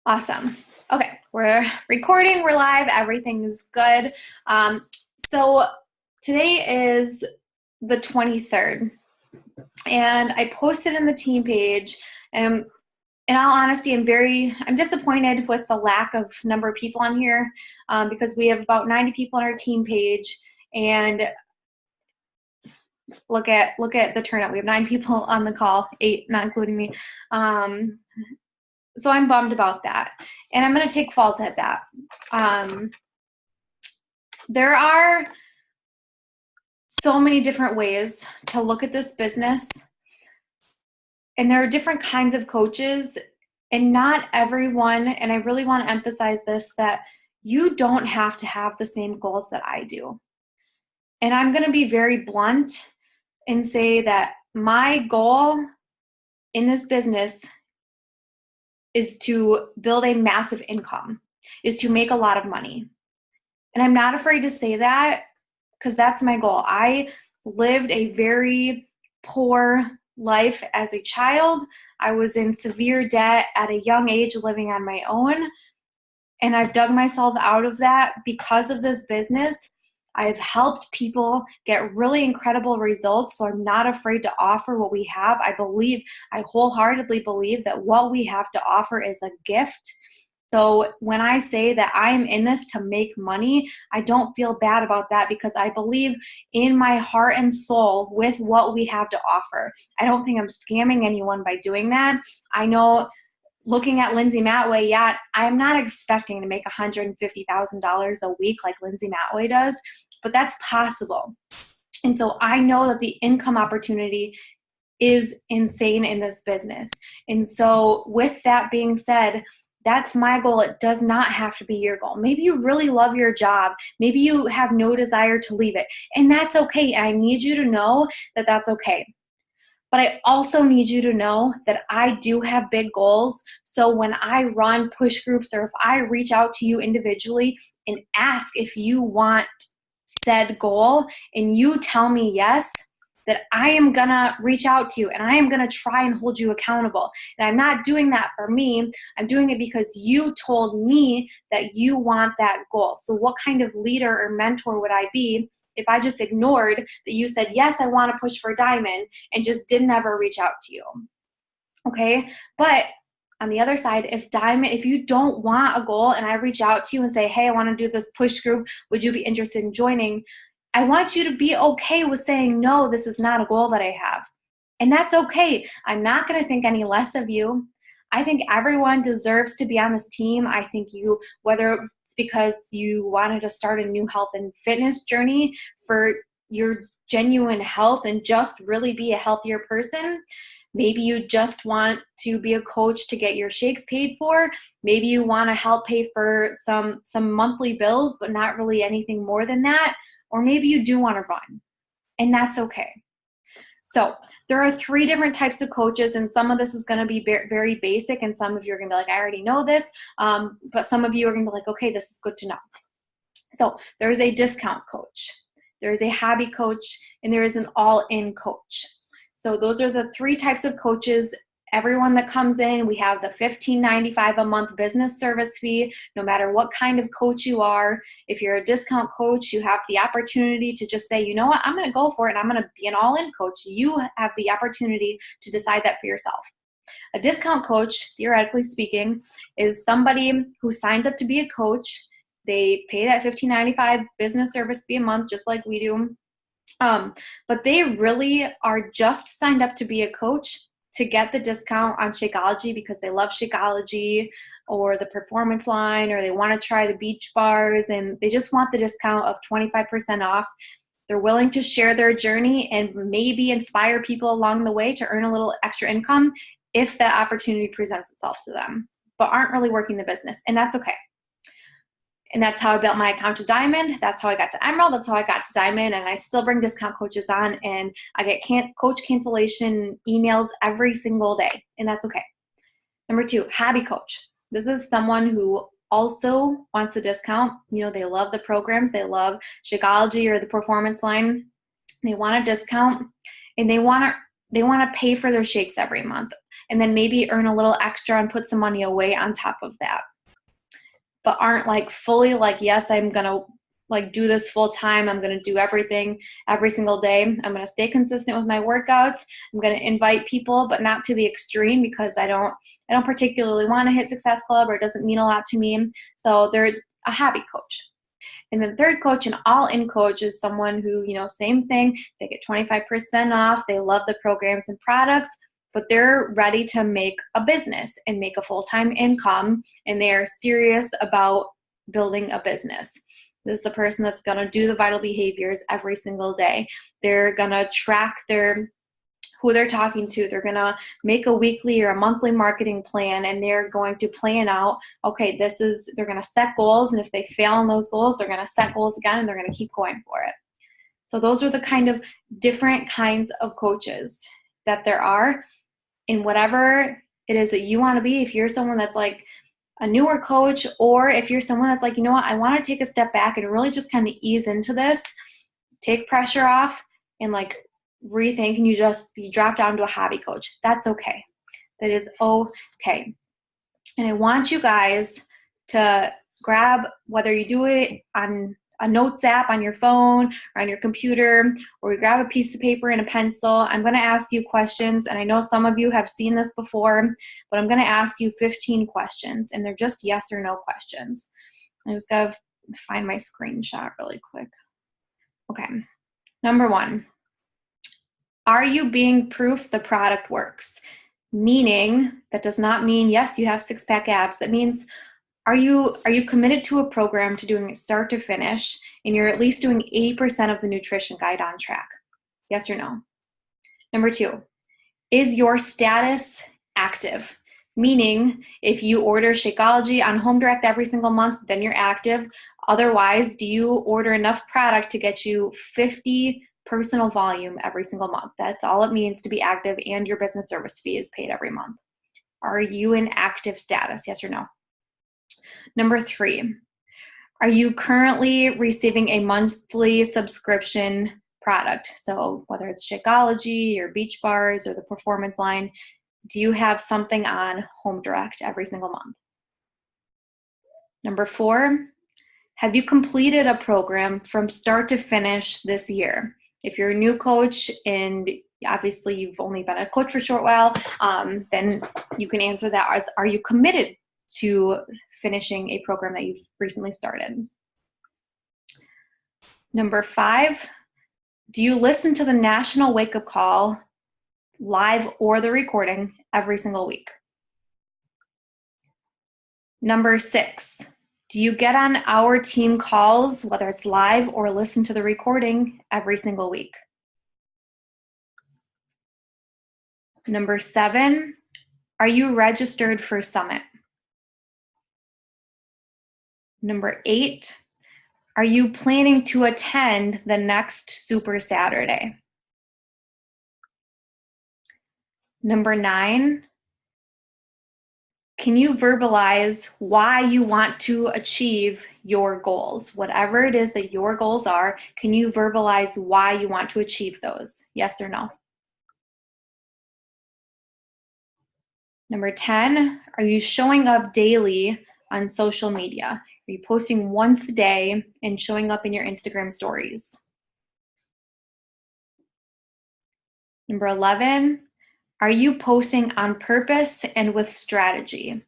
Awesome. Okay, we're recording, we're live, everything's good. So today is the 23rd, and I posted in the team page, and in all honesty, I'm disappointed with the lack of number of people on here, because we have about 90 people on our team page, and look at the turnout. We have 9 people on the call, 8 not including me. So I'm bummed about that, and I'm going to take fault at that. There are so many different ways to look at this business, and there are different kinds of coaches, and not everyone, and I really want to emphasize this, that you don't have to have the same goals that I do. And I'm going to be very blunt and say that my goal in this business is to build a massive income, is to make a lot of money. And I'm not afraid to say that, because that's my goal. I lived a very poor life as a child. I was in severe debt at a young age, living on my own. And I've dug myself out of that because of this business. I've helped people get really incredible results, so I'm not afraid to offer what we have. I wholeheartedly believe that what we have to offer is a gift. So when I say that I'm in this to make money, I don't feel bad about that, because I believe in my heart and soul with what we have to offer. I don't think I'm scamming anyone by doing that. I know, looking at Lindsay Matway, yeah, I'm not expecting to make $150,000 a week like Lindsay Matway does, but that's possible. And so I know that the income opportunity is insane in this business. And so with that being said, that's my goal. It does not have to be your goal. Maybe you really love your job. Maybe you have no desire to leave it. And that's okay. And I need you to know that that's okay. But I also need you to know that I do have big goals. So when I run push groups, or if I reach out to you individually and ask if you want said goal, and you tell me yes, that I am gonna reach out to you and I am gonna try and hold you accountable. And I'm not doing that for me. I'm doing it because you told me that you want that goal. So what kind of leader or mentor would I be if I just ignored that you said, yes, I want to push for Diamond, and just didn't ever reach out to you? Okay. But on the other side, if you don't want a goal and I reach out to you and say, hey, I want to do this push group, would you be interested in joining? I want you to be okay with saying, no, this is not a goal that I have. And that's okay. I'm not going to think any less of you. I think everyone deserves to be on this team. I think whether it's because you wanted to start a new health and fitness journey for your genuine health and just really be a healthier person. Maybe you just want to be a coach to get your shakes paid for. Maybe you want to help pay for some monthly bills, but not really anything more than that. Or maybe you do want to run, and that's okay. So there are 3 different types of coaches, and some of this is going to be very basic, and some of you are going to be like, I already know this, but some of you are going to be like, okay, this is good to know. So there is a discount coach, there is a hobby coach, and there is an all-in coach. So those are the 3 types of coaches. Everyone that comes in, we have the $15.95 a month business service fee, no matter what kind of coach you are. If you're a discount coach, you have the opportunity to just say, you know what, I'm going to go for it, and I'm going to be an all-in coach. You have the opportunity to decide that for yourself. A discount coach, theoretically speaking, is somebody who signs up to be a coach. They pay that $15.95 business service fee a month, just like we do. But they really are just signed up to be a coach to get the discount on Shakeology because they love Shakeology or the Performance Line, or they want to try the beach bars, and they just want the discount of 25% off. They're willing to share their journey and maybe inspire people along the way to earn a little extra income if that opportunity presents itself to them, but aren't really working the business, and that's okay. And that's how I built my account to Diamond. That's how I got to Emerald. That's how I got to Diamond. And I still bring discount coaches on, and I get coach cancellation emails every single day. And that's okay. Number 2, hobby coach. This is someone who also wants the discount. You know, they love the programs. They love Shakeology or the Performance Line. They want a discount, and they want to pay for their shakes every month. and then maybe earn a little extra and put some money away on top of that. But aren't like fully like, yes, I'm going to like do this full time. I'm going to do everything every single day. I'm going to stay consistent with my workouts. I'm going to invite people, but not to the extreme, because I don't particularly want to hit Success Club, or it doesn't mean a lot to me. So they're a hobby coach. And the third coach, an all-in coach, is someone who, same thing. They get 25% off. They love the programs and products, but they're ready to make a business and make a full-time income, and they are serious about building a business. This is the person that's going to do the vital behaviors every single day. They're going to track who they're talking to. They're going to make a weekly or a monthly marketing plan, and they're going to plan out, okay, they're going to set goals, and if they fail on those goals, they're going to set goals again, and they're going to keep going for it. So those are the kind of different kinds of coaches that there are in whatever it is that you want to be. If you're someone that's like a newer coach, or if you're someone that's like, what, I want to take a step back and really just kind of ease into this, take pressure off, and like rethink, and you drop down to a hobby coach. That's okay. That is okay. And I want you guys to grab, whether you do it on a notes app on your phone or on your computer, or you grab a piece of paper and a pencil. I'm going to ask you questions, and I know some of you have seen this before, but I'm going to ask you 15 questions, and they're just yes or no questions. I just got to find my screenshot really quick. Okay. Number 1, are you being proof the product works? Meaning, that does not mean, yes, you have six-pack abs. That means, are you committed to a program, to doing it start to finish, and you're at least doing 80% of the nutrition guide on track? Yes or no? Number 2, is your status active? Meaning, if you order Shakeology on Home Direct every single month, then you're active. Otherwise, do you order enough product to get you 50 personal volume every single month? That's all it means to be active, and your business service fee is paid every month. Are you in active status? Yes or no? Number 3, are you currently receiving a monthly subscription product? So whether it's Shakeology or Beach Bars or the Performance line, do you have something on Home Direct every single month? Number 4, have you completed a program from start to finish this year? If you're a new coach and obviously you've only been a coach for a short while, then you can answer that as, are you committed to finishing a program that you've recently started? Number 5, do you listen to the National Wake Up Call live or the recording every single week? Number 6, do you get on our team calls, whether it's live or listen to the recording, every single week? Number 7, are you registered for Summit? Number 8, are you planning to attend the next Super Saturday? Number 9, can you verbalize why you want to achieve your goals? Whatever it is that your goals are, can you verbalize why you want to achieve those? Yes or no? Number 10, are you showing up daily on social media? Are you posting once a day and showing up in your Instagram stories? Number 11, are you posting on purpose and with strategy?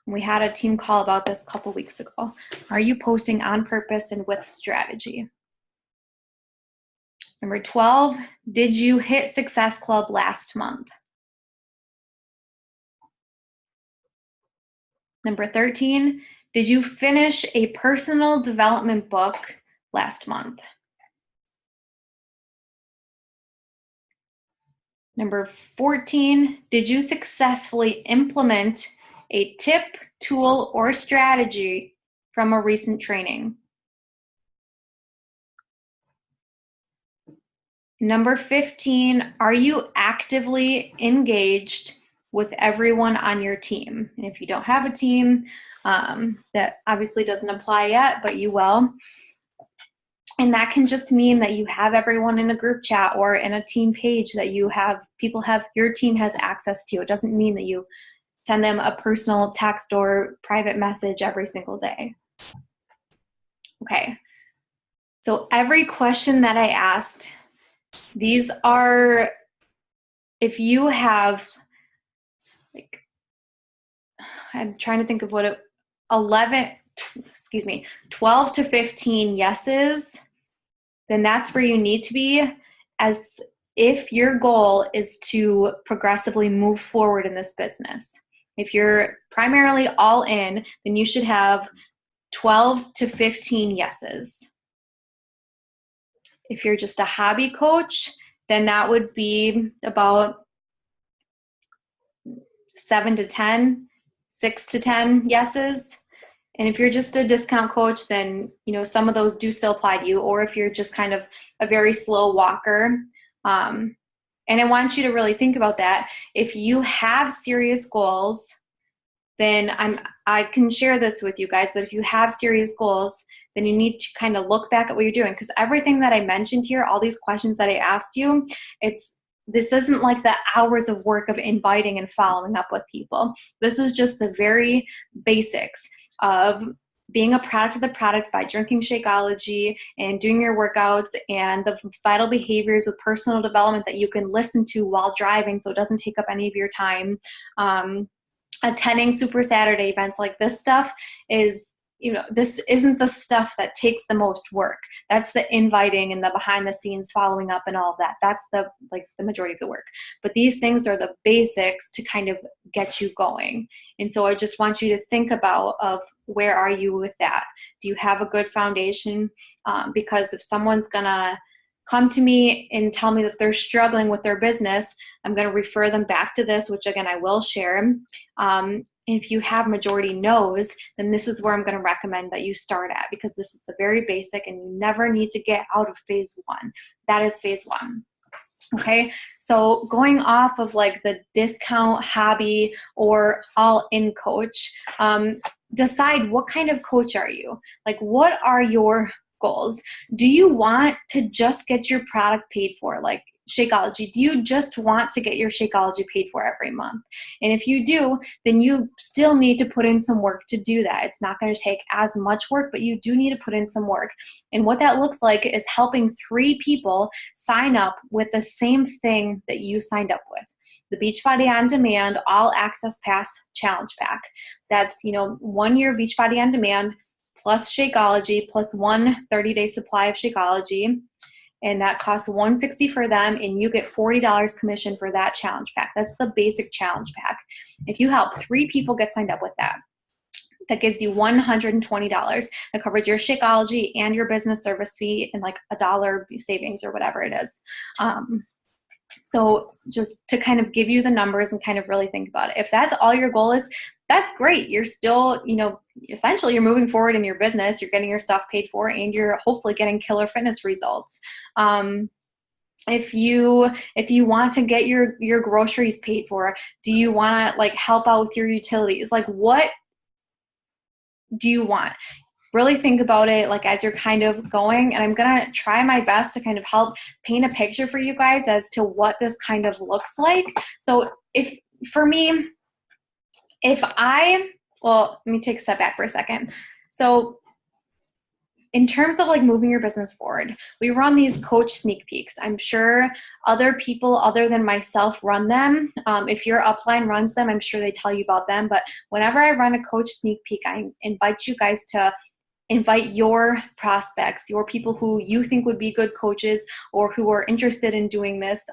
We had a team call about this a couple weeks ago. Are you posting on purpose and with strategy? Number 12, did you hit Success Club last month? Number 13, did you finish a personal development book last month? Number 14, did you successfully implement a tip, tool, or strategy from a recent training? Number 15, are you actively engaged with everyone on your team? And if you don't have a team, that obviously doesn't apply yet, but you will. And that can just mean that you have everyone in a group chat or in a team page that your team has access to. It doesn't mean that you send them a personal text or private message every single day. Okay. So every question that I asked, these are, if you have, like, I'm trying to think of 12 to 15 yeses, then that's where you need to be, as if your goal is to progressively move forward in this business. If you're primarily all in, then you should have 12 to 15 yeses. If you're just a hobby coach, then that would be about 7 to 10, 6 to 10 yeses. And if you're just a discount coach, then, some of those do still apply to you. Or if you're just kind of a very slow walker. And I want you to really think about that. If you have serious goals, then I can share this with you guys, but if you have serious goals, then you need to kind of look back at what you're doing. Because everything that I mentioned here, all these questions that I asked you, this isn't like the hours of work of inviting and following up with people. This is just the very basics of being a product of the product by drinking Shakeology and doing your workouts and the vital behaviors with personal development that you can listen to while driving so it doesn't take up any of your time. Attending Super Saturday events, like this stuff is, this isn't the stuff that takes the most work. That's the inviting and the behind the scenes following up and all of that. That's the majority of the work. But these things are the basics to kind of get you going. And so I just want you to think about where are you with that? Do you have a good foundation? Because if someone's gonna come to me and tell me that they're struggling with their business, I'm going to refer them back to this, which again, I will share. If you have majority no's, then this is where I'm going to recommend that you start at, because this is the very basic and you never need to get out of phase one. That is phase one. Okay, so going off of like the discount, hobby, or all-in coach, decide what kind of coach are you? Like, what are your goals? Do you want to just get your product paid for, like Shakeology? Do you just want to get your Shakeology paid for every month? And if you do, then you still need to put in some work to do that. It's not going to take as much work, but you do need to put in some work. And what that looks like is helping 3 people sign up with the same thing that you signed up with. The Beachbody On Demand All Access Pass Challenge Pack. That's, 1 year Beachbody On Demand plus Shakeology plus 1 30-day supply of Shakeology. And that costs $160 for them, and you get $40 commission for that challenge pack. That's the basic challenge pack. If you help 3 people get signed up with that, that gives you $120. That covers your Shakeology and your business service fee and like $1 savings or whatever it is. So just to kind of give you the numbers and kind of really think about it. If that's all your goal is, that's great. You're still, essentially you're moving forward in your business. You're getting your stuff paid for, and you're hopefully getting killer fitness results. If you want to get your groceries paid for, do you want to like help out with your utilities? Like, what do you want? Really think about it like as you're kind of going, and I'm going to try my best to kind of help paint a picture for you guys as to what this kind of looks like. So let me take a step back for a second. So in terms of like moving your business forward, we run these coach sneak peeks. I'm sure other people other than myself run them. If your upline runs them, I'm sure they tell you about them. But whenever I run a coach sneak peek, I invite you guys to invite your prospects, your people who you think would be good coaches or who are interested in doing this,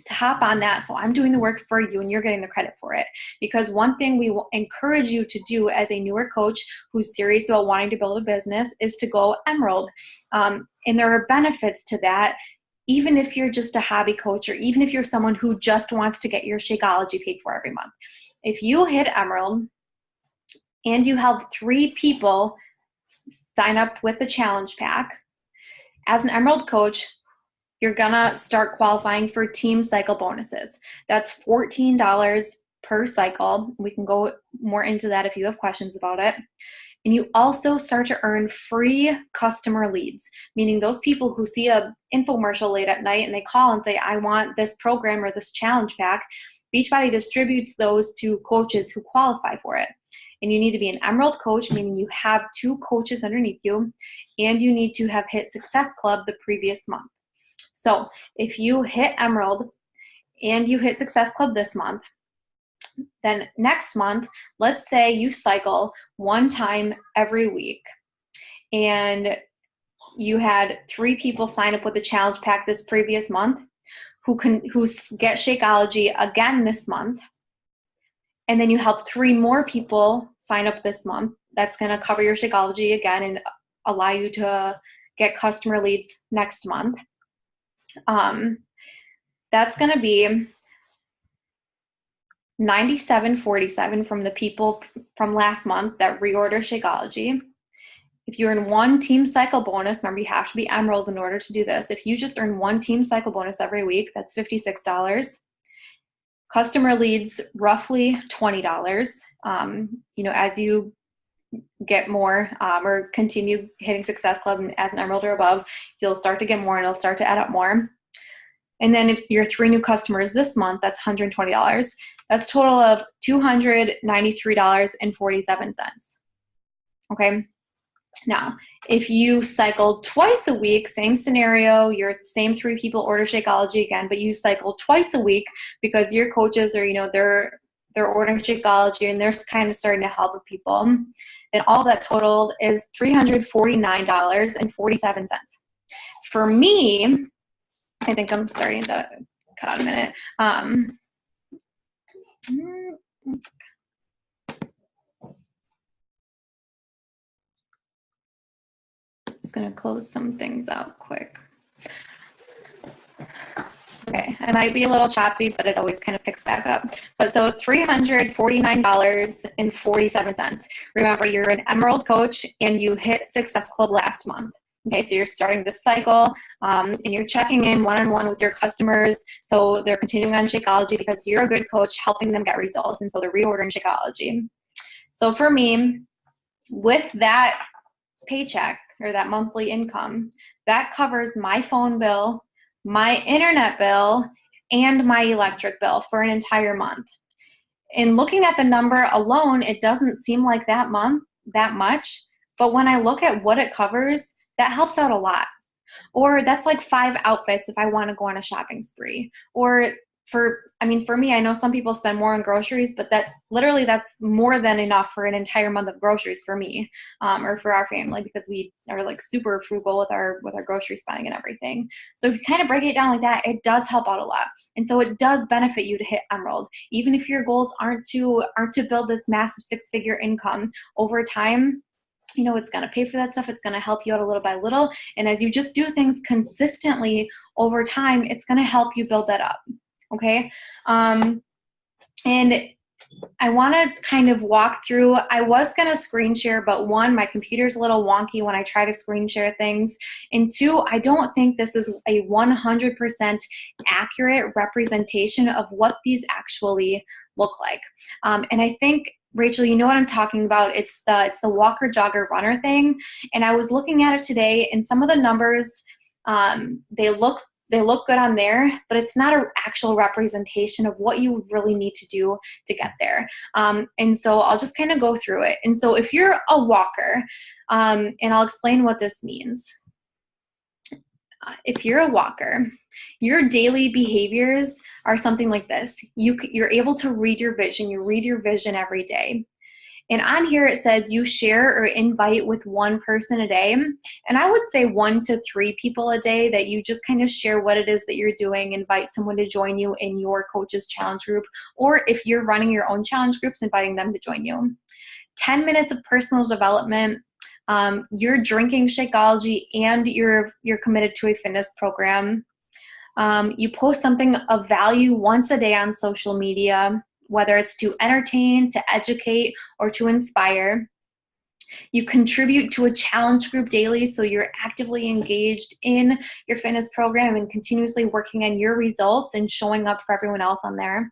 to hop on that. So I'm doing the work for you and you're getting the credit for it. Because one thing we will encourage you to do as a newer coach who's serious about wanting to build a business is to go Emerald. And there are benefits to that, even if you're just a hobby coach or even if you're someone who just wants to get your Shakeology paid for every month. If you hit Emerald and you help 3 people sign up with the challenge pack, as an Emerald coach, you're gonna start qualifying for team cycle bonuses. That's $14 per cycle. We can go more into that if you have questions about it. And you also start to earn free customer leads, meaning those people who see a infomercial late at night and they call and say, I want this program or this challenge pack. Beachbody distributes those to coaches who qualify for it. And you need to be an Emerald coach, meaning you have 2 coaches underneath you, and you need to have hit Success Club the previous month. So if you hit Emerald and you hit Success Club this month, then next month, let's say you cycle 1 time every week, and you had 3 people sign up with the challenge pack this previous month who get Shakeology again this month, and then you help 3 more people sign up this month. That's going to cover your Shakeology again and allow you to get customer leads next month. That's going to be $97.47 from the people from last month that reorder Shakeology. If you earn 1 team cycle bonus, remember you have to be Emerald in order to do this. If you just earn 1 team cycle bonus every week, that's $56. Customer leads, roughly $20. As you get more or continue hitting Success Club as an Emerald or above, you'll start to get more and it'll start to add up more. And then if you're 3 new customers this month, that's $120. That's a total of $293.47. Okay. Now, if you cycle twice a week, same scenario, your same 3 people order Shakeology again, but you cycle twice a week because your coaches are, they're ordering Shakeology and they're kind of starting to help people, then all that totaled is $349.47. For me, I think I'm starting to cut out a minute. Just going to close some things out quick. Okay, I might be a little choppy, but it always kind of picks back up. But so $349.47. Remember, you're an Emerald coach and you hit Success Club last month. Okay, so you're starting this cycle and you're checking in one-on-one with your customers. So they're continuing on Shakeology because you're a good coach helping them get results. And so they're reordering Shakeology. So for me, with that paycheck or that monthly income, that covers my phone bill, my internet bill, and my electric bill for an entire month. And looking at the number alone, it doesn't seem like that much. But when I look at what it covers, that helps out a lot. Or that's like 5 outfits if I want to go on a shopping spree. Or for me, I know some people spend more on groceries, but that's more than enough for an entire month of groceries for me, or for our family, because we are like super frugal with our grocery spending and everything. So if you kind of break it down like that, it does help out a lot. And so it does benefit you to hit Emerald. Even if your goals aren't to build this massive 6-figure income over time, it's going to pay for that stuff. It's going to help you out a little by little. And as you just do things consistently over time, it's going to help you build that up. Okay. And I want to kind of walk through, I was going to screen share, but 1, my computer's a little wonky when I try to screen share things. And 2, I don't think this is a 100% accurate representation of what these actually look like. And I think, Rachel, you know what I'm talking about. It's the walker, jogger, runner thing. And I was looking at it today, and some of the numbers, they look good on there, but it's not an actual representation of what you really need to do to get there. And so I'll just kind of go through it. And so if you're a walker, and I'll explain what this means. If you're a walker, your daily behaviors are something like this. You're able to read your vision. You read your vision every day. And on here it says you share or invite with 1 person a day. And I would say 1 to 3 people a day that you just kind of share what it is that you're doing, invite someone to join you in your coach's challenge group. Or if you're running your own challenge groups, inviting them to join you. 10 minutes of personal development. You're drinking Shakeology and you're committed to a fitness program. You post something of value once a day on social media, whether it's to entertain, to educate, or to inspire. You contribute to a challenge group daily, so you're actively engaged in your fitness program and continuously working on your results and showing up for everyone else on there.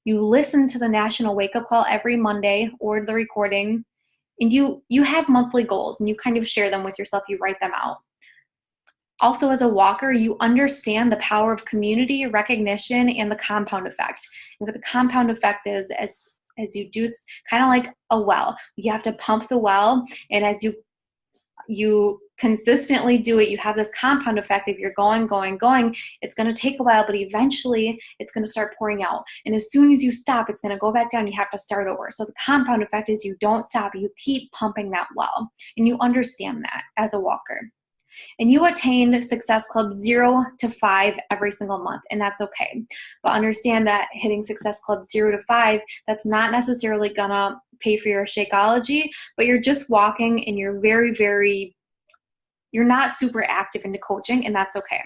You listen to the National Wake Up Call every Monday or the recording. And you have monthly goals and you kind of share them with yourself, you write them out. Also, as a walker, you understand the power of community, recognition, and the compound effect. And what the compound effect is, as you do, it's kind of like a well. You have to pump the well, and as you consistently do it, you have this compound effect. If you're going, it's going to take a while, but eventually it's going to start pouring out. And as soon as you stop, it's going to go back down. You have to start over. So the compound effect is you don't stop. You keep pumping that well. And you understand that as a walker. And you attained Success Club 0 to 5 every single month, and that's okay. But understand that hitting Success Club 0 to 5, that's not necessarily gonna pay for your Shakeology, but you're just walking and you're you're not super active into coaching, and that's okay.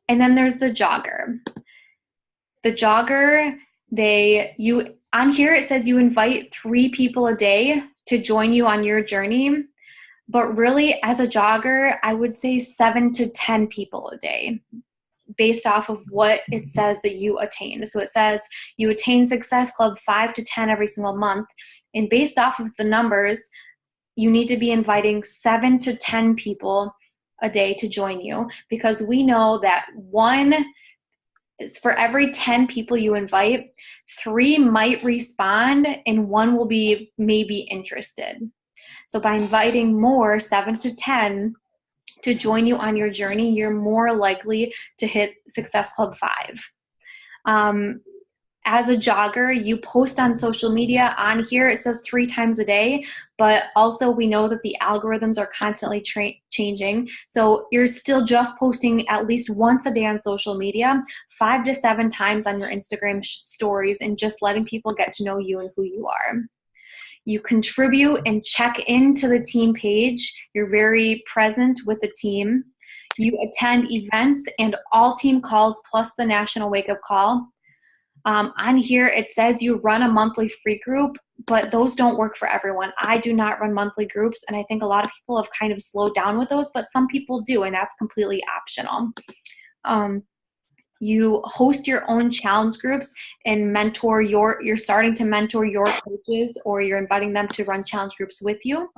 And then there's the jogger. The jogger, on here it says you invite 3 people a day to join you on your journey. But really, as a jogger, I would say 7 to 10 people a day based off of what it says that you attain. So it says you attain Success Club 5 to 10 every single month. And based off of the numbers, you need to be inviting 7 to 10 people a day to join you, because we know that for every 10 people you invite, 3 might respond and 1 will be maybe interested. So by inviting more, 7 to 10, to join you on your journey, you're more likely to hit Success Club 5. As a jogger, you post on social media. On here, it says 3 times a day, but also we know that the algorithms are constantly changing. So you're still just posting at least once a day on social media, 5 to 7 times on your Instagram stories, and just letting people get to know you and who you are. You contribute and check into the team page. You're very present with the team. You attend events and all team calls plus the National Wake Up Call. On here, it says you run a monthly free group, but those don't work for everyone. I do not run monthly groups, and I think a lot of people have kind of slowed down with those, but some people do, and that's completely optional. You host your own challenge groups and you're starting to mentor your coaches, or you're inviting them to run challenge groups with you.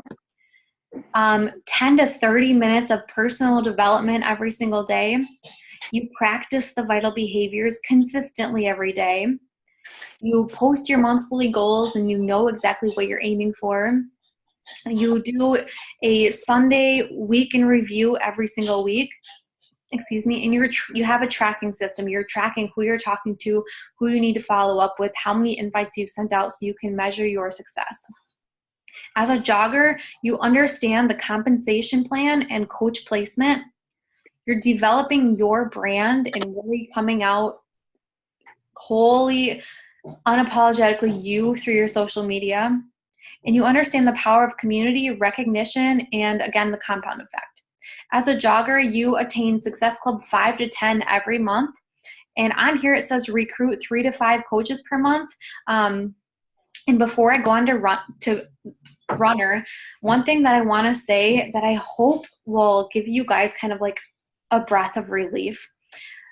10 to 30 minutes of personal development every single day. You practice the vital behaviors consistently every day. You post your monthly goals and you know exactly what you're aiming for. You do a Sunday week in review every single week. And you have a tracking system. You're tracking who you're talking to, who you need to follow up with, how many invites you've sent out, so you can measure your success. As a jogger, you understand the compensation plan and coach placement. You're developing your brand and really coming out wholly, unapologetically you through your social media. And you understand the power of community, recognition, and again, the compound effect. As a jogger, you attain Success Club 5 to 10 every month. And on here, it says recruit 3 to 5 coaches per month. And before I go on to runner, one thing that I want to say that I hope will give you guys kind of like a breath of relief.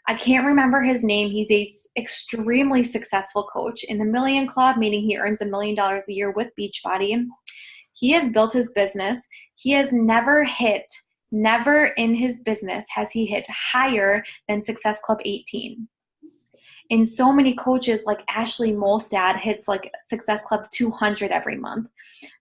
I can't remember his name. He's a extremely successful coach in the Million Club, meaning he earns $1 million a year with Beachbody. He has built his business. He has never in his business has he hit higher than Success Club 18. And so many coaches like Ashley Molstad hits like Success Club 200 every month.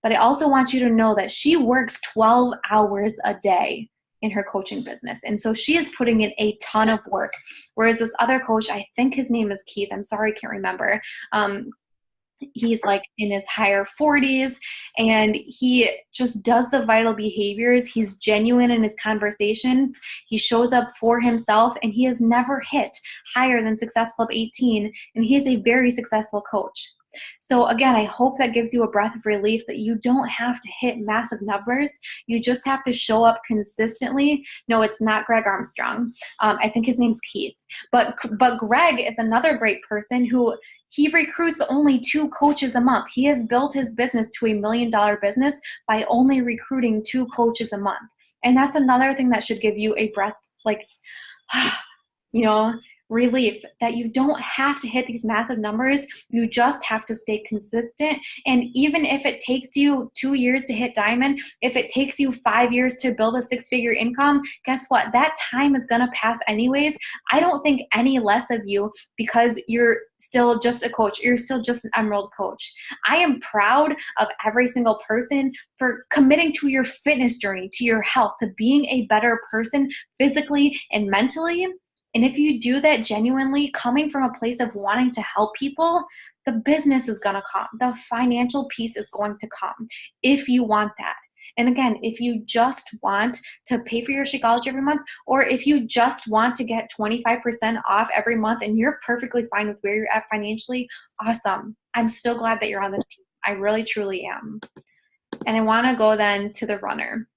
But I also want you to know that she works 12 hours a day in her coaching business. And so she is putting in a ton of work. Whereas this other coach, I think his name is Keith. I'm sorry, I can't remember. He's like in his higher 40s, and he just does the vital behaviors. He's genuine in his conversations. He shows up for himself, and he has never hit higher than Success Club 18, and he is a very successful coach. So again, I hope that gives you a breath of relief that you don't have to hit massive numbers. You just have to show up consistently. No, it's not Greg Armstrong. I think his name's Keith. But Greg is another great person who he recruits only 2 coaches a month. He has built his business to $1 million business by only recruiting 2 coaches a month. And that's another thing that should give you a breath, like, relief that you don't have to hit these massive numbers. You just have to stay consistent. And even if it takes you 2 years to hit diamond, if it takes you 5 years to build a 6-figure income, guess what? That time is going to pass anyways. I don't think any less of you because you're still just a coach. You're still just an Emerald coach. I am proud of every single person for committing to your fitness journey, to your health, to being a better person physically and mentally. And if you do that genuinely, coming from a place of wanting to help people, the business is going to come. The financial piece is going to come if you want that. And again, if you just want to pay for your Shakeology every month, or if you just want to get 25% off every month and you're perfectly fine with where you're at financially, awesome. I'm still glad that you're on this team. I really, truly am. And I want to go then to the runner.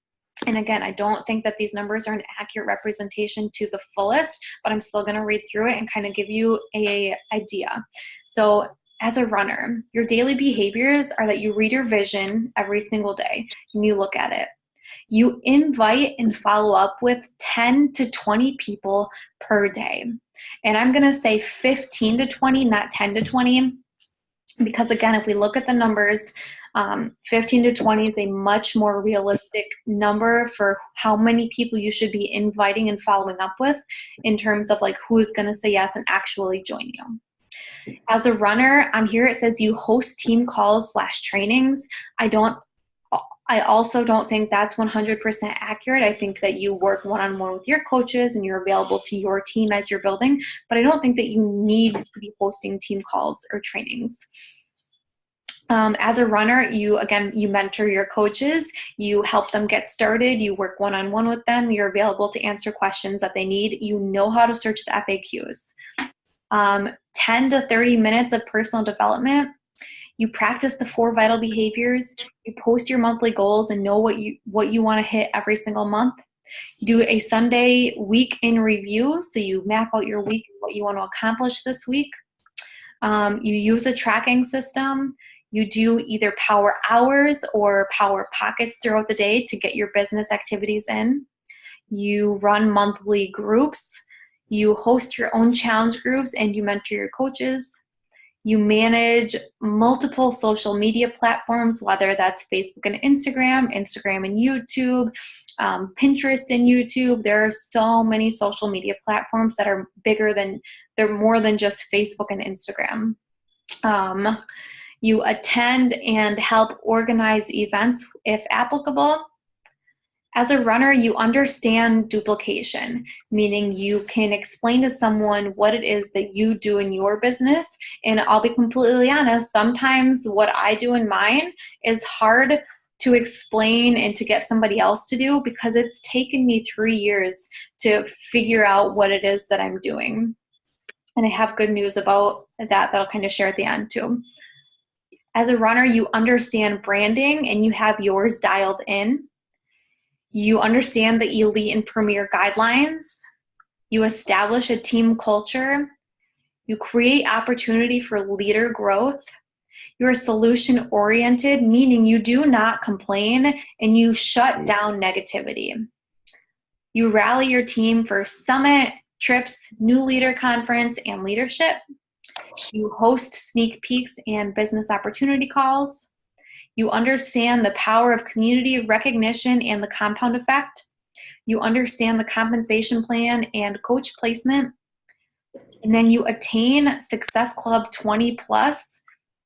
And again, I don't think that these numbers are an accurate representation to the fullest, but I'm still going to read through it and kind of give you an idea. So as a runner, your daily behaviors are that you read your vision every single day and you look at it. You invite and follow up with 10 to 20 people per day. And I'm going to say 15 to 20, not 10 to 20. Because again, if we look at the numbers, 15 to 20 is a much more realistic number for how many people you should be inviting and following up with in terms of like who's going to say yes and actually join you. As a runner, on here it says you host team calls / trainings. I also don't think that's 100% accurate. I think that you work one-on-one with your coaches and you're available to your team as you're building, but I don't think that you need to be hosting team calls or trainings. As a runner, you mentor your coaches, you help them get started, you work one-on-one with them, you're available to answer questions that they need, you know how to search the FAQs. 10 to 30 minutes of personal development. You practice the 4 vital behaviors. You post your monthly goals and know what you want to hit every single month. You do a Sunday week in review, so you map out your week and what you want to accomplish this week. You use a tracking system. You do either power hours or power pockets throughout the day to get your business activities in. You run monthly groups. You host your own challenge groups and you mentor your coaches. You manage multiple social media platforms, whether that's Facebook and Instagram and YouTube, Pinterest and YouTube. There are so many social media platforms that are they're more than just Facebook and Instagram. You attend and help organize events if applicable. As a runner, you understand duplication, meaning you can explain to someone what it is that you do in your business. And I'll be completely honest, sometimes what I do in mine is hard to explain and to get somebody else to do because it's taken me 3 years to figure out what it is that I'm doing. And I have good news about that I'll kind of share at the end too. As a runner, you understand branding and you have yours dialed in. You understand the elite and premier guidelines. You establish a team culture. You create opportunity for leader growth. You're solution oriented, meaning you do not complain and you shut down negativity. You rally your team for summit, trips, new leader conference, and leadership. You host sneak peeks and business opportunity calls. You understand the power of community recognition and the compound effect. You understand the compensation plan and coach placement. And then you attain Success Club 20 plus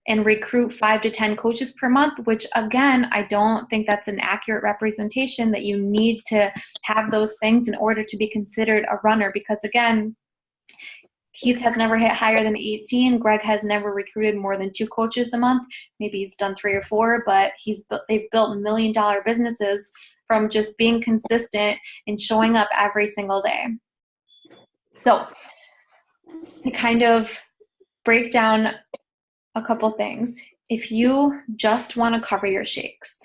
and recruit 5 to 10 coaches per month, which again, I don't think that's an accurate representation that you need to have those things in order to be considered a runner. Because again, Keith has never hit higher than 18. Greg has never recruited more than 2 coaches a month. Maybe he's done 3 or 4, but they've built $1 million businesses from just being consistent and showing up every single day. So to kind of break down a couple things. If you just want to cover your shakes,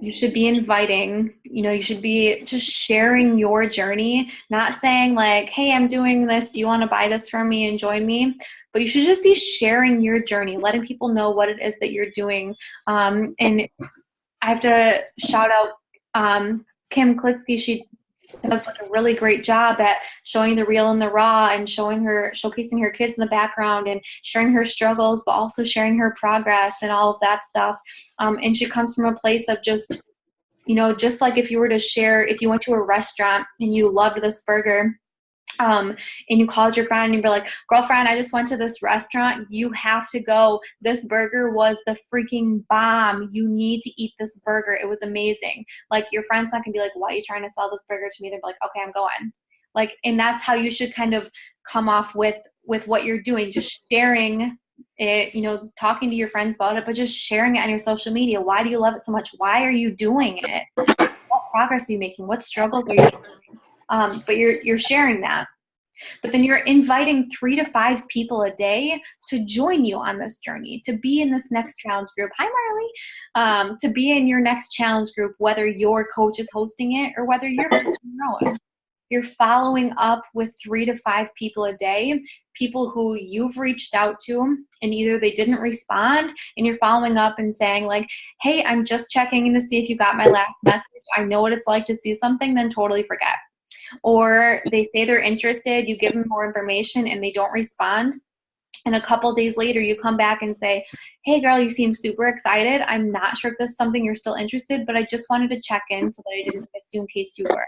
you should be inviting, you should be just sharing your journey, not saying like, hey, I'm doing this. Do you want to buy this from me and join me? But you should just be sharing your journey, letting people know what it is that you're doing. And I have to shout out Kim Klitsky. does like a really great job at showing the real and the raw, and showcasing her kids in the background and sharing her struggles, but also sharing her progress and all of that stuff. And she comes from a place of just, just like if you were to share, if you went to a restaurant and you loved this burger, and you called your friend and you'd be like, girlfriend, I just went to this restaurant. You have to go. This burger was the freaking bomb. You need to eat this burger. It was amazing. Like, your friend's not gonna be like, why are you trying to sell this burger to me? They're like, okay, I'm going. Like, and that's how you should kind of come off with what you're doing. Just sharing it, talking to your friends about it, but just sharing it on your social media. Why do you love it so much? Why are you doing it? What progress are you making? What struggles are you doing? But you're sharing that. But then you're inviting 3 to 5 people a day to join you on this journey, to be in this next challenge group. Hi, Marley. To be in your next challenge group, whether your coach is hosting it or whether you're hosting your own. You're following up with 3 to 5 people a day, people who you've reached out to and either they didn't respond, and you're following up and saying like, hey, I'm just checking in to see if you got my last message. I know what it's like to see something, then totally forget. Or they say they're interested, you give them more information and they don't respond. And a couple days later, you come back and say, hey girl, you seem super excited. I'm not sure if this is something you're still interested, but I just wanted to check in so that I didn't miss you in case you were.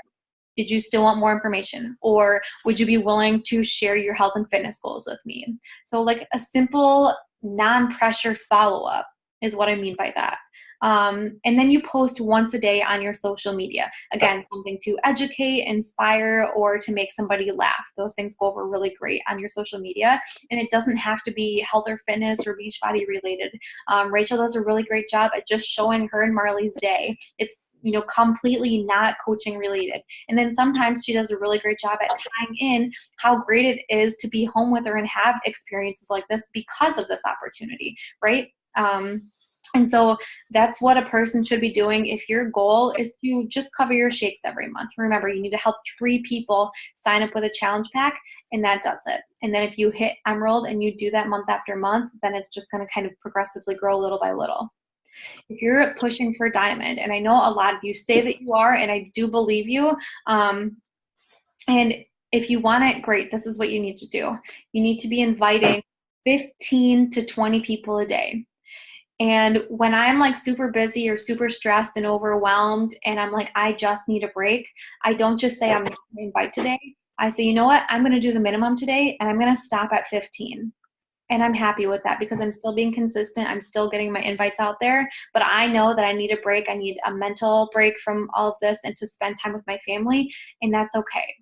Did you still want more information? Or would you be willing to share your health and fitness goals with me? So like a simple non-pressure follow-up is what I mean by that. And then you post once a day on your social media. Again, something to educate, inspire, or to make somebody laugh. Those things go over really great on your social media. And it doesn't have to be health or fitness or Beachbody related. Rachel does a really great job at just showing her and Marley's day. It's completely not coaching related. And then sometimes she does a really great job at tying in how great it is to be home with her and have experiences like this because of this opportunity, right? And so that's what a person should be doing. If your goal is to just cover your shakes every month, remember, you need to help 3 people sign up with a challenge pack, and that does it. And then if you hit Emerald and you do that month after month, then it's just going to kind of progressively grow little by little. If you're pushing for Diamond, and I know a lot of you say that you are, and I do believe you, and if you want it, great, this is what you need to do. You need to be inviting 15 to 20 people a day. And when I'm like super busy or super stressed and overwhelmed and I'm like, I just need a break, I don't just say I'm not going to invite today. I say, you know what, I'm going to do the minimum today and I'm going to stop at 15. And I'm happy with that because I'm still being consistent. I'm still getting my invites out there, but I know that I need a break. I need a mental break from all of this and to spend time with my family, and that's okay.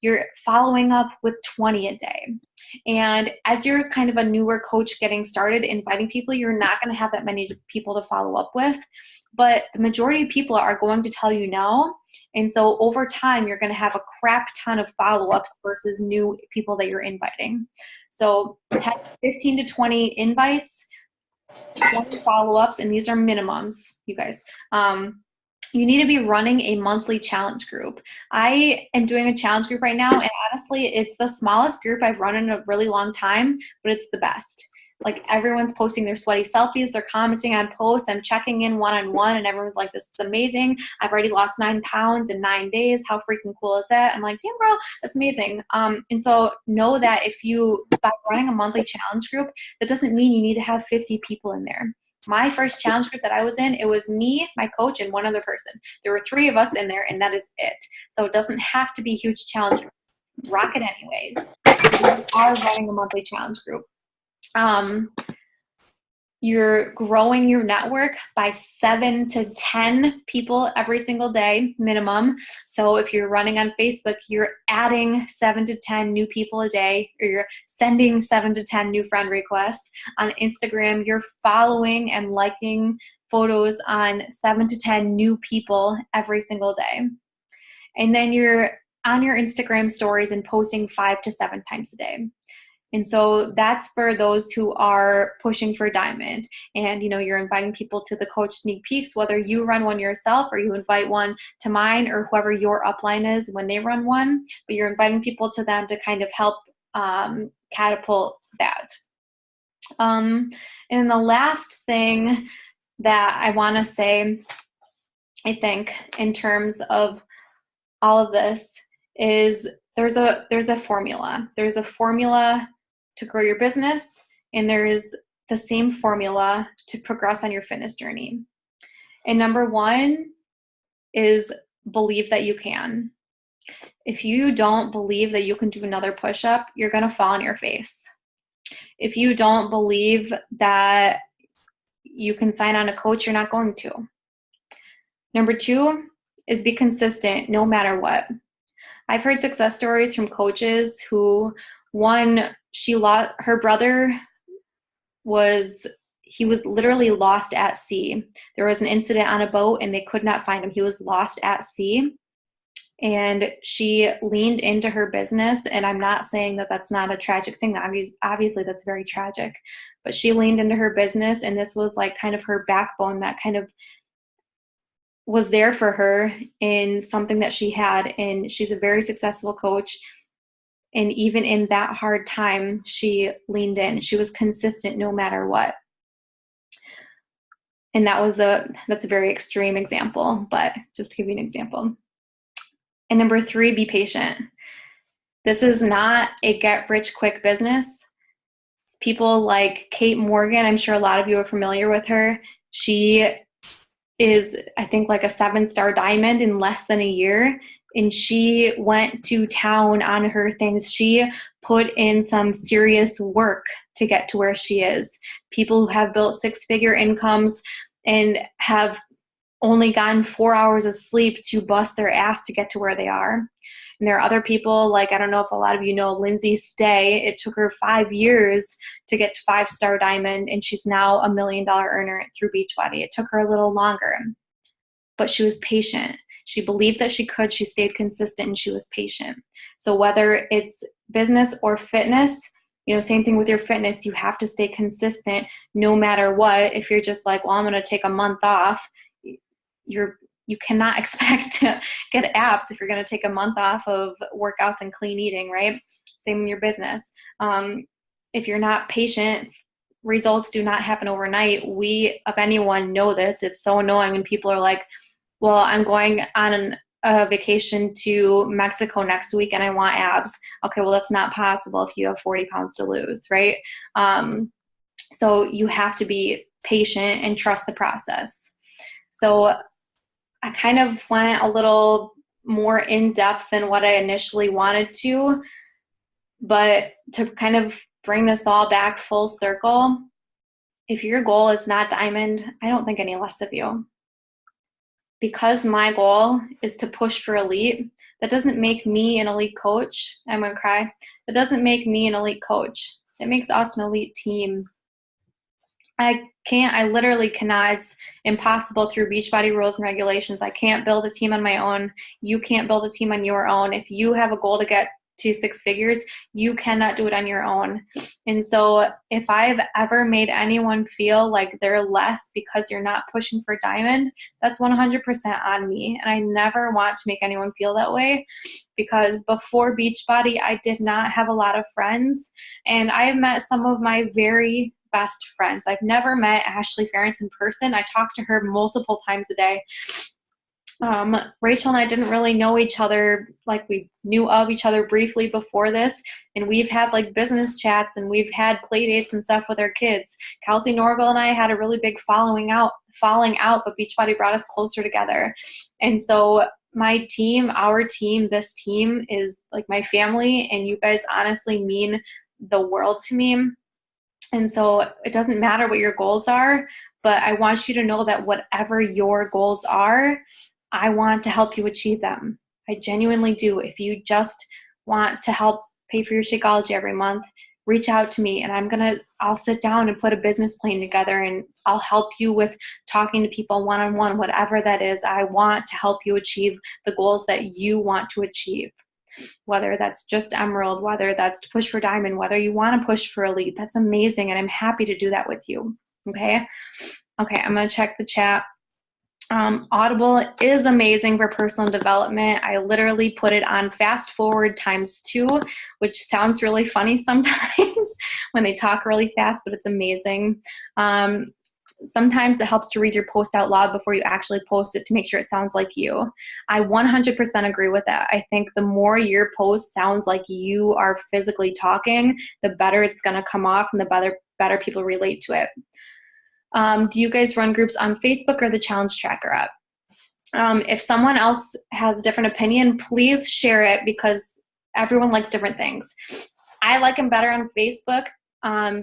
You're following up with 20 a day. And as you're kind of a newer coach getting started, inviting people, you're not going to have that many people to follow up with, but the majority of people are going to tell you no. And so over time, you're going to have a crap ton of follow-ups versus new people that you're inviting. So 15 to 20 invites, 20 follow-ups, and these are minimums, you guys. You need to be running a monthly challenge group. I am doing a challenge group right now, and honestly, it's the smallest group I've run in a really long time, but it's the best. Like, everyone's posting their sweaty selfies, they're commenting on posts, I'm checking in one-on-one, and everyone's like, this is amazing. I've already lost 9 pounds in 9 days. How freaking cool is that? I'm like, yeah, bro, that's amazing. And so know that by running a monthly challenge group, that doesn't mean you need to have 50 people in there. My first challenge group that I was in, it was me, my coach, and one other person. There were 3 of us in there, and that is it. So it doesn't have to be a huge challenge group. Rock it anyways. You are running a monthly challenge group. You're growing your network by 7 to 10 people every single day minimum. So if you're running on Facebook, you're adding 7 to 10 new people a day, or you're sending 7 to 10 new friend requests. On Instagram, you're following and liking photos on 7 to 10 new people every single day. And then you're on your Instagram stories and posting 5 to 7 times a day. And so that's for those who are pushing for Diamond. And, you're inviting people to the Coach Sneak Peeks, whether you run one yourself or you invite one to mine or whoever your upline is when they run one. But you're inviting people to them to kind of help catapult that. And the last thing that I want to say, I think, in terms of all of this is there's a formula. There's a formula to grow your business, and there's the same formula to progress on your fitness journey. And number one is believe that you can. If you don't believe that you can do another push-up, you're going to fall on your face. If you don't believe that you can sign on a coach, you're not going to. Number two is be consistent no matter what. I've heard success stories from coaches who, her brother was literally lost at sea. There was an incident on a boat and they could not find him. He was lost at sea. And she leaned into her business. And I'm not saying that that's not a tragic thing. Obviously, that's very tragic. But she leaned into her business, and this was like kind of her backbone that kind of was there for her in something that she had. And she's a very successful coach. And even in that hard time, she leaned in. She was consistent no matter what. And that's a very extreme example, but just to give you an example. And number three, be patient. This is not a get-rich-quick business. People like Kate Morgan, I'm sure a lot of you are familiar with her. She is, I think, like a 7-star diamond in less than a year. And she went to town on her things. She put in some serious work to get to where she is. People who have built 6-figure incomes and have only gotten 4 hours of sleep to bust their ass to get to where they are. And there are other people, like, I don't know if a lot of you know Lindsay Stay. It took her 5 years to get to 5-star diamond, and she's now $1 million earner through Beachbody. It took her a little longer, but she was patient. She believed that she could. She stayed consistent, and she was patient. So whether it's business or fitness, same thing with your fitness. You have to stay consistent no matter what. If you're just like, well, I'm going to take a month off, you cannot expect to get abs if you're going to take a month off of workouts and clean eating, right? Same in your business. If you're not patient, results do not happen overnight. We, of anyone, know this. It's so annoying when people are like, well, I'm going on a vacation to Mexico next week and I want abs. Okay, well, that's not possible if you have 40 pounds to lose, right? So you have to be patient and trust the process. So I kind of went a little more in depth than what I initially wanted to, but to kind of bring this all back full circle, if your goal is not diamond, I don't think any less of you. Because my goal is to push for elite, that doesn't make me an elite coach. I'm going to cry. That doesn't make me an elite coach. It makes us an elite team. I literally cannot. It's impossible through Beachbody rules and regulations. I can't build a team on my own. You can't build a team on your own. If you have a goal to get to 6 figures, you cannot do it on your own. And so if I've ever made anyone feel like they're less because you're not pushing for diamond, that's 100% on me. And I never want to make anyone feel that way, because before Beachbody, I did not have a lot of friends. And I have met some of my very best friends. I've never met Ashley Ferentz in person. I talk to her multiple times a day. Rachel and I didn't really know each other, like we knew of each other briefly before this, and we've had like business chats and we've had play dates and stuff with our kids. Kelsey Norgal and I had a really big falling out, but Beachbody brought us closer together. And so my team, our team, this team is like my family, and you guys honestly mean the world to me. And so it doesn't matter what your goals are, but I want you to know that whatever your goals are, I want to help you achieve them. I genuinely do. If you just want to help pay for your Shakeology every month, reach out to me, and I'll sit down and put a business plan together, and I'll help you with talking to people one-on-one, whatever that is. I want to help you achieve the goals that you want to achieve. Whether that's just Emerald, whether that's to push for diamond, whether you want to push for elite, that's amazing. And I'm happy to do that with you. Okay. I'm going to check the chat. Audible is amazing for personal development. I literally put it on fast forward ×2, which sounds really funny sometimes when they talk really fast, but it's amazing. Sometimes it helps to read your post out loud before you actually post it to make sure it sounds like you. I 100% agree with that. I think the more your post sounds like you are physically talking, the better it's going to come off and the better people relate to it. Do you guys run groups on Facebook or the Challenge Tracker app? If someone else has a different opinion, please share it because everyone likes different things. I like them better on Facebook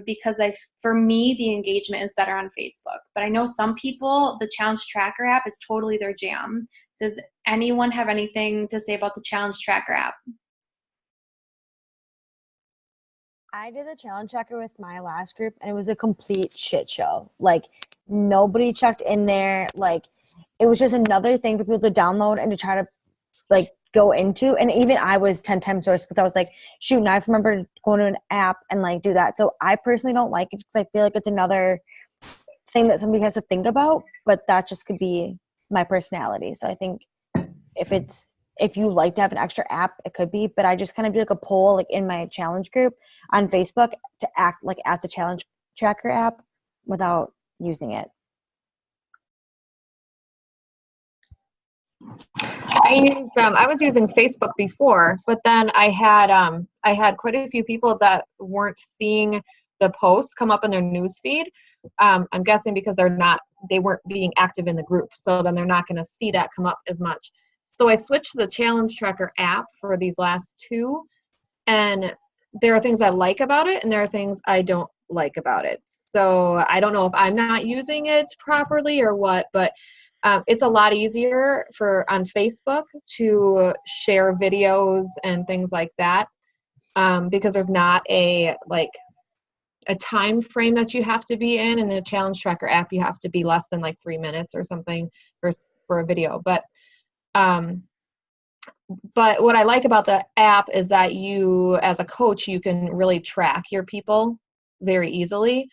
because for me, the engagement is better on Facebook. But I know some people, the Challenge Tracker app is totally their jam. Does anyone have anything to say about the Challenge Tracker app? I did the Challenge Tracker with my last group, and it was a complete shit show. Like, nobody checked in there. Like, it was just another thing for people to download and to try to, like, go into. And even I was 10 times worse because I was like, shoot, now I remember going to an app and, like, do that. So I personally don't like it because I feel like it's another thing that somebody has to think about, but that just could be my personality. So I think if you like to have an extra app, it could be, but I just kind of do like a poll like in my challenge group on Facebook to act like as the Challenge Tracker app without using it. I was using Facebook before, but then I had quite a few people that weren't seeing the posts come up in their news feed. I'm guessing because they weren't being active in the group, so then they're not going to see that come up as much. So I switched to the Challenge Tracker app for these last two, and there are things I like about it and there are things I don't like about it. So I don't know if I'm not using it properly or what, but it's a lot easier on Facebook to share videos and things like that because there's not a time frame that you have to be in the Challenge Tracker app. You have to be less than like 3 minutes or something for a video. But what I like about the app is that you, as a coach, you can really track your people very easily.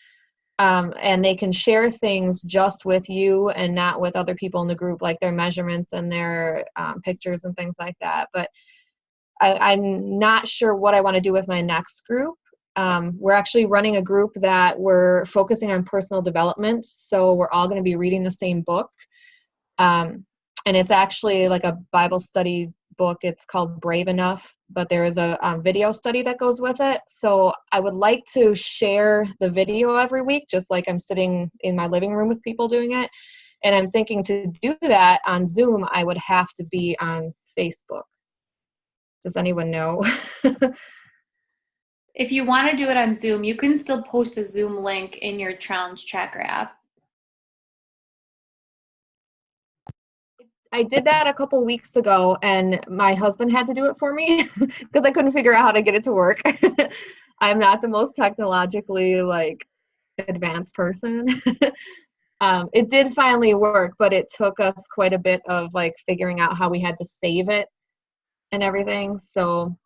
And they can share things just with you and not with other people in the group, like their measurements and their pictures and things like that. But I'm not sure what I want to do with my next group. We're actually running a group that we're focusing on personal development. So we're all going to be reading the same book. And it's actually like a Bible study book. It's called Brave Enough, but there is a video study that goes with it. So I would like to share the video every week, just like I'm sitting in my living room with people doing it. And I'm thinking to do that on Zoom, I would have to be on Facebook. Does anyone know? If you want to do it on Zoom, you can still post a Zoom link in your Challenge Tracker app. I did that a couple weeks ago, and my husband had to do it for me because I couldn't figure out how to get it to work. I'm not the most technologically advanced person. It did finally work, but it took us quite a bit of figuring out how we had to save it and everything. So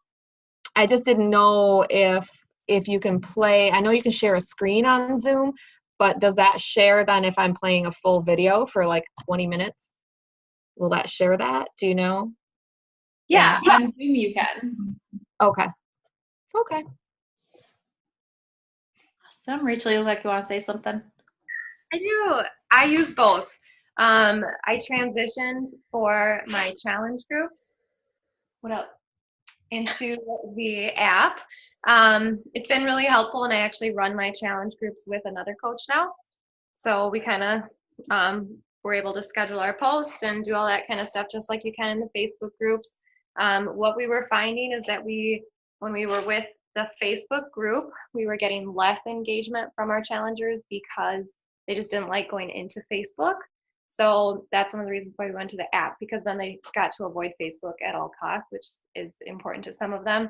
I just didn't know if you can play. I know you can share a screen on Zoom, but does that share then if I'm playing a full video for 20 minutes? Will that share that? Do you know? Yeah, on Zoom you can. Okay. Awesome. Rachel, you look like you want to say something? I do. I use both. I transitioned for my challenge groups. What up? Into the app. It's been really helpful, and I actually run my challenge groups with another coach now. So we kind of we're able to schedule our posts and do all that kind of stuff just like you can in the Facebook groups. What we were finding is that when we were with the Facebook group, we were getting less engagement from our challengers because they just didn't like going into Facebook. So that's one of the reasons why we went to the app, because then they got to avoid Facebook at all costs, which is important to some of them.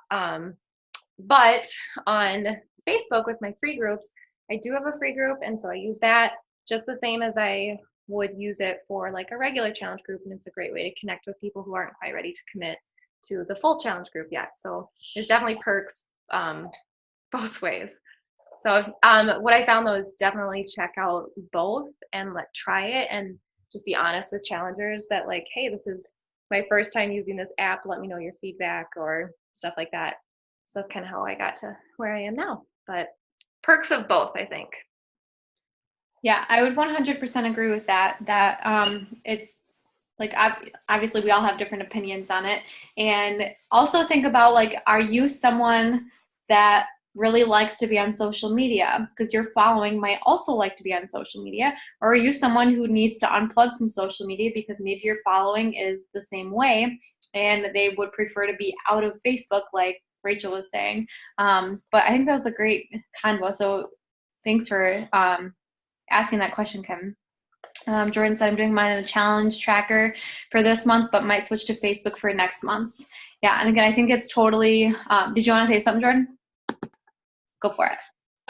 But on Facebook with my free groups, I do have a free group, and so I use that just the same as I would use it for a regular challenge group, and it's a great way to connect with people who aren't quite ready to commit to the full challenge group yet. So there's definitely perks both ways. So what I found though is definitely check out both and try it, and just be honest with challengers that hey, this is my first time using this app. Let me know your feedback or stuff like that. So that's kind of how I got to where I am now. But perks of both, I think. Yeah, I would 100% agree with that. That it's like obviously we all have different opinions on it, and also think about like, are you someone that really likes to be on social media because your following might also like to be on social media, or are you someone who needs to unplug from social media because maybe your following is the same way and they would prefer to be out of Facebook, like Rachel was saying. But I think that was a great convo. So thanks for asking that question, Kim. Jordan said, I'm doing mine in a challenge tracker for this month, but might switch to Facebook for next month's. Yeah, and again, I think it's totally, did you want to say something, Jordan? Go for it.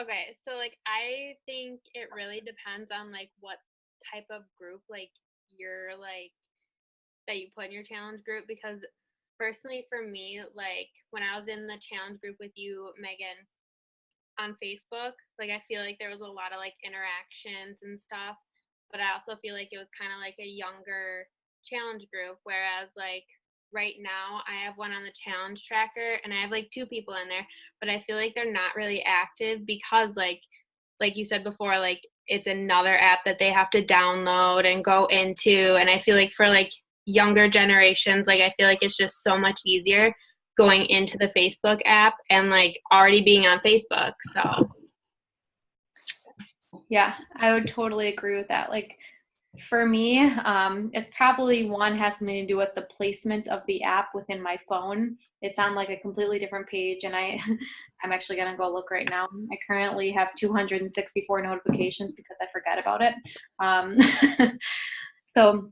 Okay, so like I think it really depends on like what type of group like you're like that you put in your challenge group, because personally for me, like when I was in the challenge group with you, Megan, on Facebook, like I feel like there was a lot of like interactions and stuff, but I also feel like it was kind of like a younger challenge group, whereas like right now I have one on the challenge tracker and I have like two people in there, but I feel like they're not really active because like you said before, like it's another app that they have to download and go into, and I feel like for like younger generations, like I feel like it's just so much easier going into the Facebook app and like already being on Facebook. So Yeah, I would totally agree with that. Like for me, it's probably one has something to do with the placement of the app within my phone. It's on like a completely different page, and I'm actually gonna go look right now. I currently have 264 notifications because I forget about it. So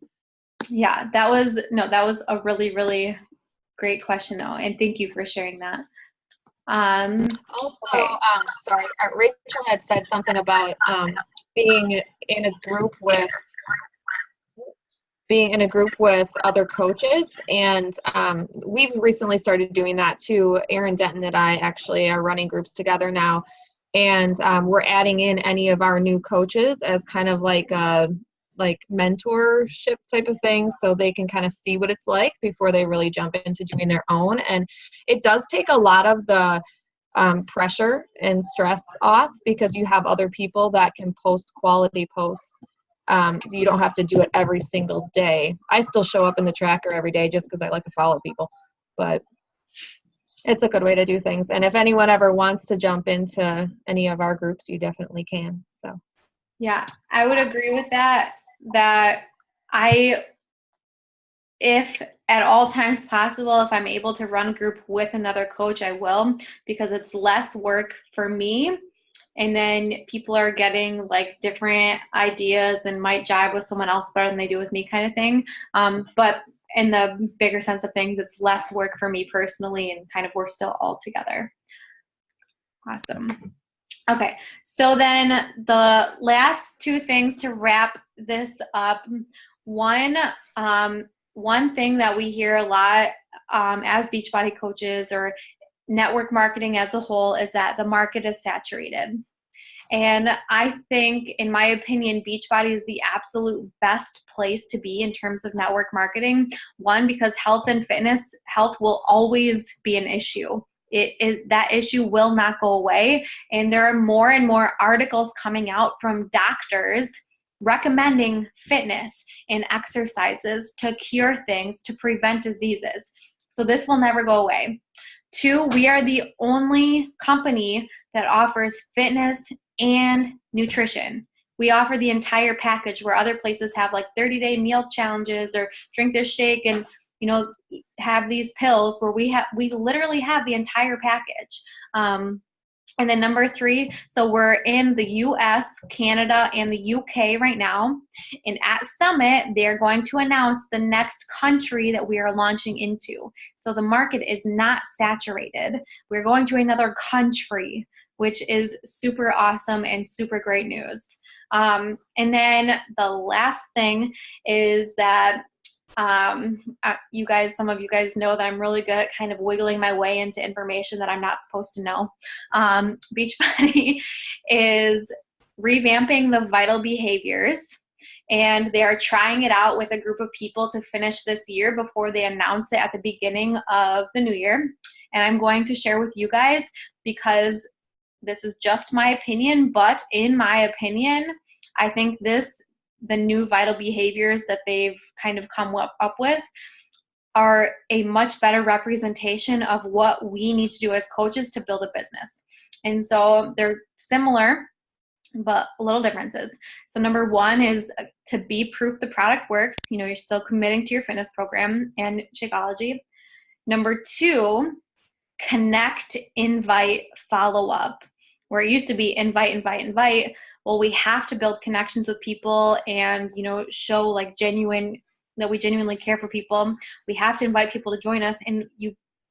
yeah, that was a really, really great question though, and thank you for sharing that. Also, Okay. sorry, Rachel had said something about being in a group with other coaches, and we've recently started doing that too. Erin Denton and I actually are running groups together now, and we're adding in any of our new coaches as kind of like a mentorship type of thing, so they can kind of see what it's like before they really jump into doing their own. And it does take a lot of the pressure and stress off because you have other people that can post quality posts. You don't have to do it every single day. I still show up in the tracker every day just because I like to follow people, but it's a good way to do things. And if anyone ever wants to jump into any of our groups, you definitely can. So Yeah, I would agree with that. If at all times possible, if I'm able to run a group with another coach, I will, because it's less work for me. And then people are getting like different ideas and might jive with someone else better than they do with me, kind of thing. But in the bigger sense of things, it's less work for me personally, and kind of we're still all together. Awesome. Okay, so then the last two things to wrap this up. One thing that we hear a lot as Beachbody coaches or network marketing as a whole is that the market is saturated. And I think, in my opinion, Beachbody is the absolute best place to be in terms of network marketing. One, because health and fitness, health will always be an issue. That issue will not go away. And there are more and more articles coming out from doctors recommending fitness and exercises to cure things, to prevent diseases. So this will never go away. Two, we are the only company that offers fitness and nutrition. We offer the entire package, where other places have like 30-day meal challenges or drink this shake and have these pills, where we literally have the entire package. And then number three, so we're in the US, Canada, and the UK right now. And at Summit, they're going to announce the next country that we are launching into. So the market is not saturated. We're going to another country, which is super awesome and super great news. And then the last thing is that some of you guys know that I'm really good at kind of wiggling my way into information that I'm not supposed to know. Beachbody is revamping the vital behaviors, and they are trying it out with a group of people to finish this year before they announce it at the beginning of the new year. And I'm going to share with you guys, because this is just my opinion, but in my opinion, I think the new vital behaviors that they've kind of come up with are a much better representation of what we need to do as coaches to build a business. And so they're similar, but little differences. So number one is to be proof the product works. You're still committing to your fitness program and Shakeology. Number two, connect, invite, follow up. Where it used to be invite. Well, we have to build connections with people and, show like that we genuinely care for people. We have to invite people to join us, and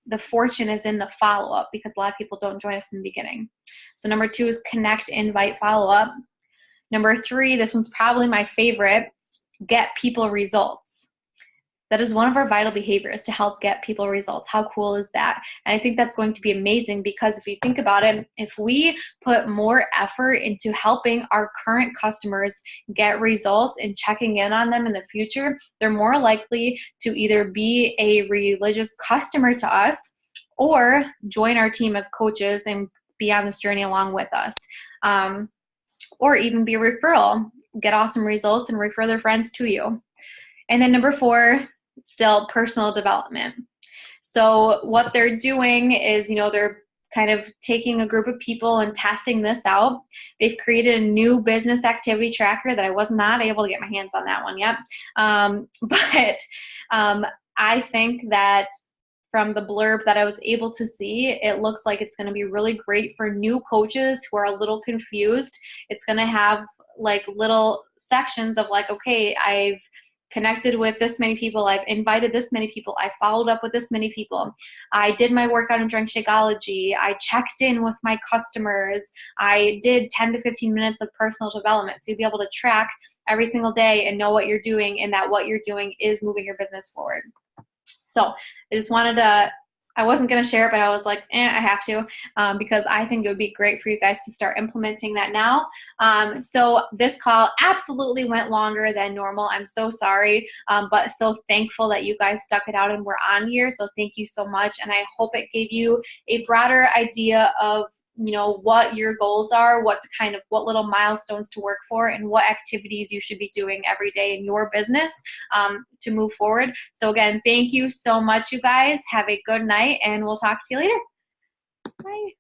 the fortune is in the follow-up, because a lot of people don't join us in the beginning. So number two is connect, invite, follow up. Number three, this one's probably my favorite, get people results. That is one of our vital behaviors, to help get people results. How cool is that? And I think that's going to be amazing, because if you think about it, if we put more effort into helping our current customers get results and checking in on them in the future, they're more likely to either be a religious customer to us or join our team as coaches and be on this journey along with us. Or even be a referral, get awesome results and refer their friends to you. And then number four, still personal development. So what they're doing is, they're kind of taking a group of people and testing this out. They've created a new business activity tracker that I was not able to get my hands on that one yet. But I think that from the blurb that I was able to see, it looks like it's going to be really great for new coaches who are a little confused. It's going to have like little sections of like, okay, I've connected with this many people, I've invited this many people, I followed up with this many people, I did my workout and drank Shakeology, I checked in with my customers, I did 10 to 15 minutes of personal development. So you'll be able to track every single day and know what you're doing, and that what you're doing is moving your business forward. So I just I wasn't going to share it, but I was like, I have to, because I think it would be great for you guys to start implementing that now. So this call absolutely went longer than normal. I'm so sorry, but so thankful that you guys stuck it out and were on here. So thank you so much. And I hope it gave you a broader idea of what your goals are, what little milestones to work for, and what activities you should be doing every day in your business to move forward. So again, thank you so much, you guys. Have a good night, and we'll talk to you later. Bye.